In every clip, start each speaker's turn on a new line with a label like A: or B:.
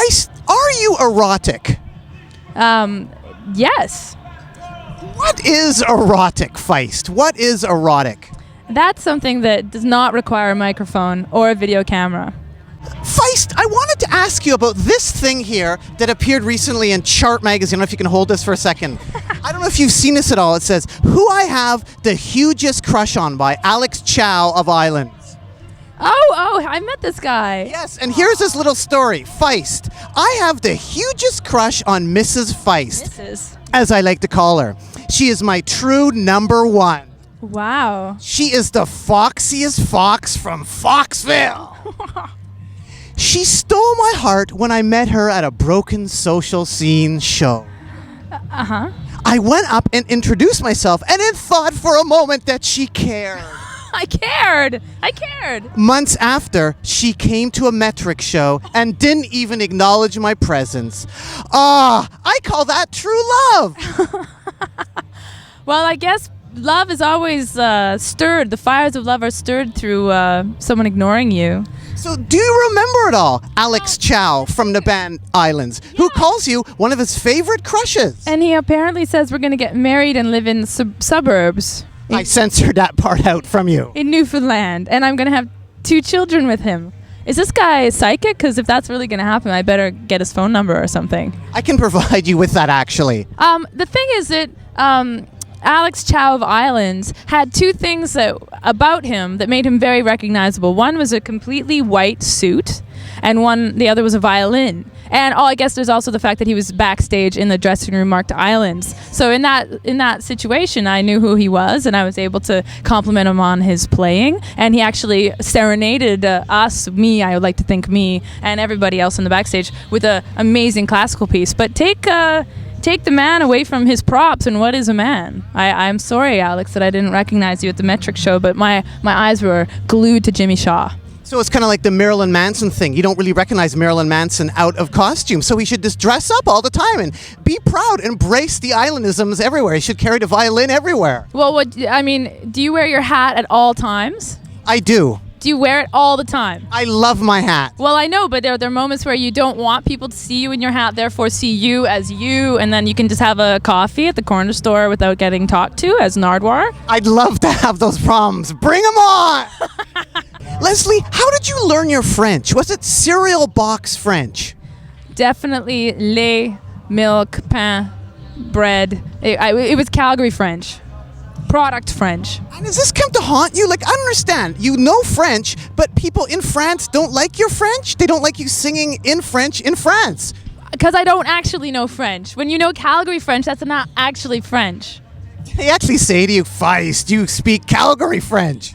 A: Feist, are you erotic?
B: Yes.
A: What is erotic, Feist? What is erotic?
B: That's something that does not require a microphone or a video camera.
A: Feist, I wanted to ask you about this thing here that appeared recently in Chart magazine. I don't know if you can hold this for a second. I don't know if you've seen this at all. It says, "Who I have the hugest crush on" by Alex Chow of Islands.
B: Oh, I met this guy.
A: Yes, and here's his little story. Feist, I have the hugest crush on Mrs. Feist, as I like to call her. She is my true number one.
B: Wow.
A: She is the foxiest fox from Foxville. She stole my heart when I met her at a Broken Social Scene show.
B: Uh-huh.
A: I went up and introduced myself and then thought for a moment that she cared.
B: I cared.
A: Months after, she came to a metric show and didn't even acknowledge my presence. I call that true love.
B: Well, I guess love is always stirred. The fires of love are stirred through someone ignoring you.
A: So do you remember it all? Alex Chow from the band Islands, who calls you one of his favorite crushes.
B: And he apparently says we're going to get married and live in suburbs.
A: I censored that part out from you.
B: In Newfoundland. And I'm going to have 2 children with him. Is this guy psychic? Because if that's really going to happen, I better get his phone number or something.
A: I can provide you with that, actually.
B: The thing is that Alex Chow of Islands had 2 things about him that made him very recognizable. One was a completely white suit, and the other was a violin. And I guess there's also the fact that he was backstage in the dressing room marked Islands. So in that situation, I knew who he was, and I was able to compliment him on his playing. And he actually serenaded I would like to think me, and everybody else in the backstage with an amazing classical piece. But take the man away from his props, and what is a man? I'm sorry, Alex, that I didn't recognize you at the Metric show, but my eyes were glued to Jimmy Shaw.
A: So it's kind of like the Marilyn Manson thing. You don't really recognize Marilyn Manson out of costume, so he should just dress up all the time and be proud, embrace the islandisms everywhere. He should carry the violin everywhere.
B: Well, do you wear your hat at all times?
A: I do.
B: Do you wear it all the time?
A: I love my hat.
B: Well, I know, but there are moments where you don't want people to see you in your hat, therefore see you as you, and then you can just have a coffee at the corner store without getting talked to as Nardwuar.
A: I'd love to have those problems. Bring them on! Leslie, how did you learn your French? Was it cereal box French?
B: Definitely lait, milk, pain, bread. It was Calgary French. Product French.
A: And does this come to haunt you? Like, I don't understand. You know French, but people in France don't like your French? They don't like you singing in French in France?
B: Because I don't actually know French. When you know Calgary French, that's not actually French.
A: They actually say to you, Feist, you speak Calgary French.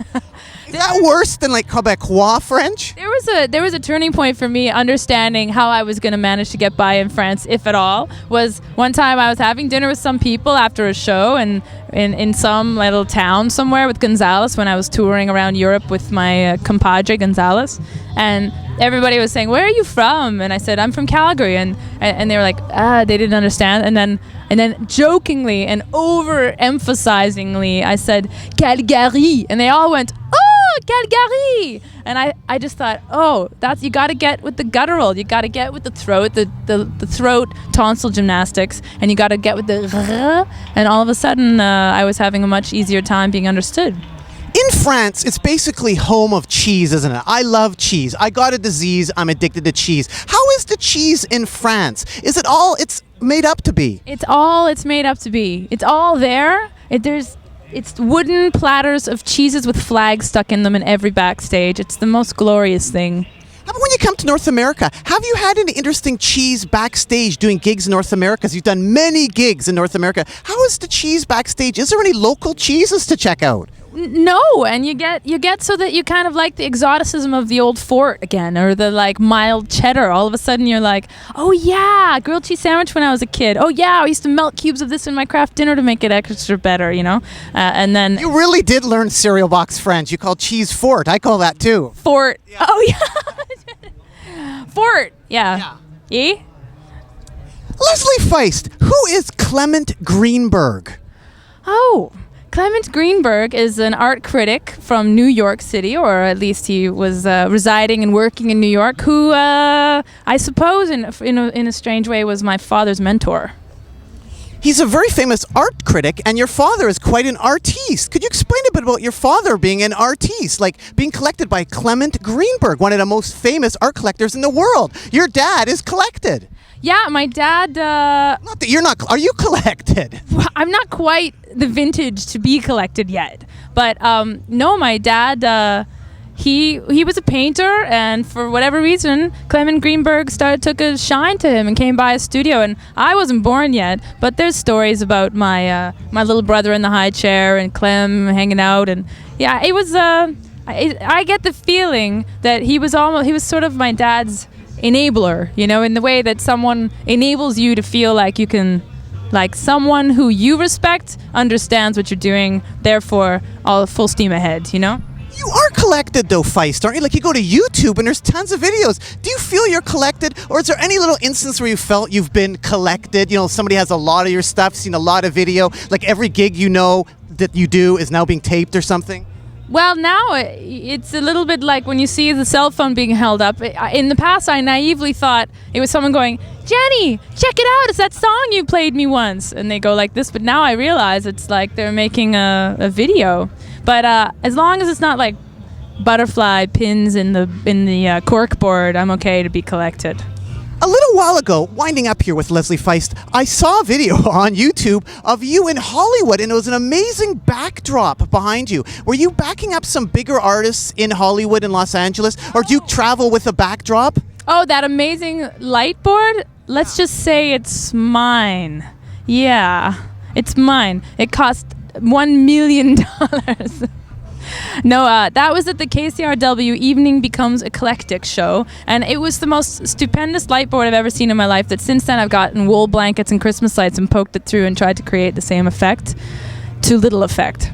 A: Is that worse than like Quebecois French?
B: There was a turning point for me understanding how I was going to manage to get by in France, if at all. Was one time I was having dinner with some people after a show and in some little town somewhere with Gonzalez when I was touring around Europe with my compadre Gonzalez, and everybody was saying, "Where are you from?" And I said, "I'm from Calgary," and they were like, they didn't understand, and then jokingly and overemphasizingly I said Calgary, and they all went, "Oh, Calgary!" And I just thought, that's, you got to get with the guttural, you got to get with the throat, the throat tonsil gymnastics, and you got to get with the and all of a sudden I was having a much easier time being understood.
A: In France, it's basically home of cheese, isn't it? I love cheese. I got a disease. I'm addicted to cheese. How is the cheese in France? Is it all it's made up to be?
B: It's all it's made up to be. It's all there. It's wooden platters of cheeses with flags stuck in them in every backstage. It's the most glorious thing.
A: How about when you come to North America? Have you had any interesting cheese backstage doing gigs in North America? You've done many gigs in North America. How is the cheese backstage? Is there any local cheeses to check out?
B: No, and you get so that you kind of like the exoticism of the old fort again, or the like mild cheddar. All of a sudden you're like, oh yeah, grilled cheese sandwich when I was a kid. Oh yeah, I used to melt cubes of this in my craft dinner to make it extra better, you know? And then...
A: You really did learn cereal box French. You call cheese fort. I call that too.
B: Fort. Yeah. Oh yeah. Fort. Yeah. Yeah.
A: Leslie Feist, who is Clement Greenberg?
B: Oh, Clement Greenberg is an art critic from New York City, or at least he was residing and working in New York, who I suppose in a strange way was my father's mentor.
A: He's a very famous art critic, and your father is quite an artiste. Could you explain a bit about your father being an artiste, like being collected by Clement Greenberg, one of the most famous art collectors in the world? Your dad is collected.
B: Yeah, my dad...
A: Not that you're not... Are you collected?
B: I'm not quite the vintage to be collected yet. But no, my dad, he was a painter, and for whatever reason, Clement Greenberg took a shine to him and came by his studio. And I wasn't born yet, but there's stories about my little brother in the high chair and Clem hanging out. And yeah, it was... I get the feeling that he was sort of my dad's enabler, in the way that someone enables you to feel like you can, like someone who you respect understands what you're doing, therefore all full steam ahead, You
A: are collected though, Feist, aren't you? Like you go to YouTube and there's tons of videos. Do you feel you're collected, or is there any little instance where you felt you've been collected? Somebody has a lot of your stuff, seen a lot of video, like every gig that you do is now being taped or something?
B: Well, now it's a little bit like when you see the cell phone being held up. In the past, I naively thought it was someone going, "Jenny, check it out, it's that song you played me once." And they go like this, but now I realize it's like they're making a video. But as long as it's not like butterfly pins in the cork board, I'm okay to be collected.
A: A little while ago, winding up here with Leslie Feist, I saw a video on YouTube of you in Hollywood, and it was an amazing backdrop behind you. Were you backing up some bigger artists in Hollywood and Los Angeles, or do you travel with a backdrop?
B: Oh, that amazing light board? Let's just say it's mine. Yeah, it's mine. It cost $1 million. No, that was at the KCRW Evening Becomes Eclectic show, and it was the most stupendous light board I've ever seen in my life. That since then I've gotten wool blankets and Christmas lights and poked it through and tried to create the same effect, to little effect.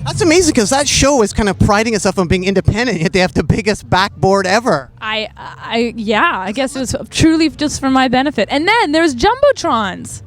A: That's amazing, because that show is kind of priding itself on being independent, yet they have the biggest backboard ever.
B: I guess it was truly just for my benefit. And then there's Jumbotrons.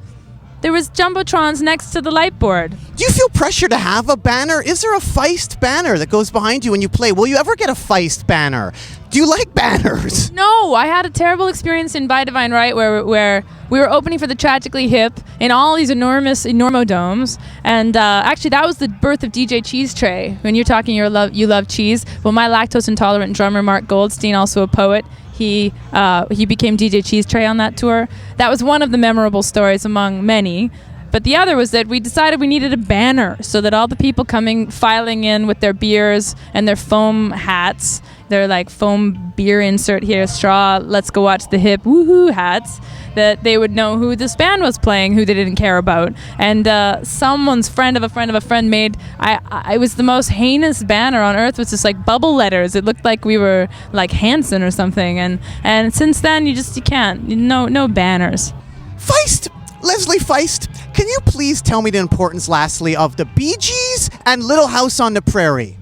B: There was Jumbotrons next to the light board.
A: Do you feel pressure to have a banner? Is there a Feist banner that goes behind you when you play? Will you ever get a Feist banner? Do you like banners?
B: No, I had a terrible experience in By Divine Right where we were opening for the Tragically Hip in all these enormous enormodomes. And actually, that was the birth of DJ Cheese Tray. When you're talking you love cheese. Well, my lactose intolerant drummer, Mark Goldstein, also a poet, he became DJ Cheese Tray on that tour. That was one of the memorable stories among many. But the other was that we decided we needed a banner so that all the people filing in with their beers and their foam hats, their like foam beer insert here, straw, let's go watch the hip, woohoo hats, that they would know who this band was playing, who they didn't care about. And someone's friend of a friend of a friend made, it was the most heinous banner on earth. It was just like bubble letters. It looked like we were like Hanson or something. And since then, you can't, no banners.
A: Feist! Leslie Feist, can you please tell me the importance, lastly, of the Bee Gees and Little House on the Prairie?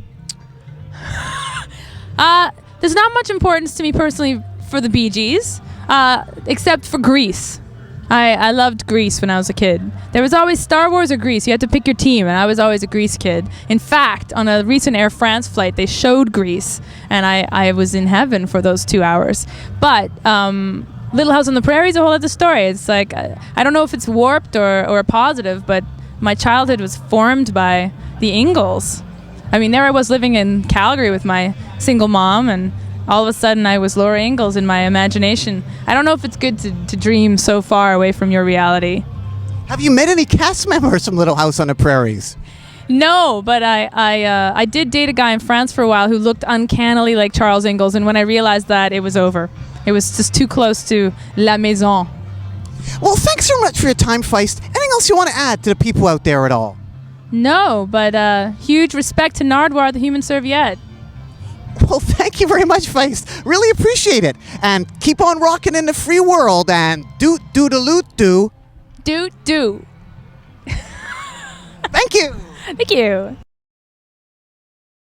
B: There's not much importance to me personally for the Bee Gees, except for Grease. I loved Grease when I was a kid. There was always Star Wars or Grease. You had to pick your team, and I was always a Grease kid. In fact, on a recent Air France flight, they showed Grease, and I was in heaven for those 2 hours. But Little House on the Prairie is a whole other story. It's like, I don't know if it's warped or positive, but my childhood was formed by the Ingalls. I mean, there I was living in Calgary with my single mom, and all of a sudden I was Laura Ingalls in my imagination. I don't know if it's good to dream so far away from your reality.
A: Have you met any cast members from Little House on the Prairies?
B: No, but I did date a guy in France for a while who looked uncannily like Charles Ingalls, and when I realized that, it was over. It was just too close to La Maison.
A: Well, thanks so much for your time, Feist. Anything else you want to add to the people out there at all?
B: No, but huge respect to Nardwuar, the human serviette.
A: Well, thank you very much, Feist. Really appreciate it. And keep on rocking in the free world, and doot-doot-a-loot-doo.
B: Doot-doo.
A: Thank you.
B: Thank you.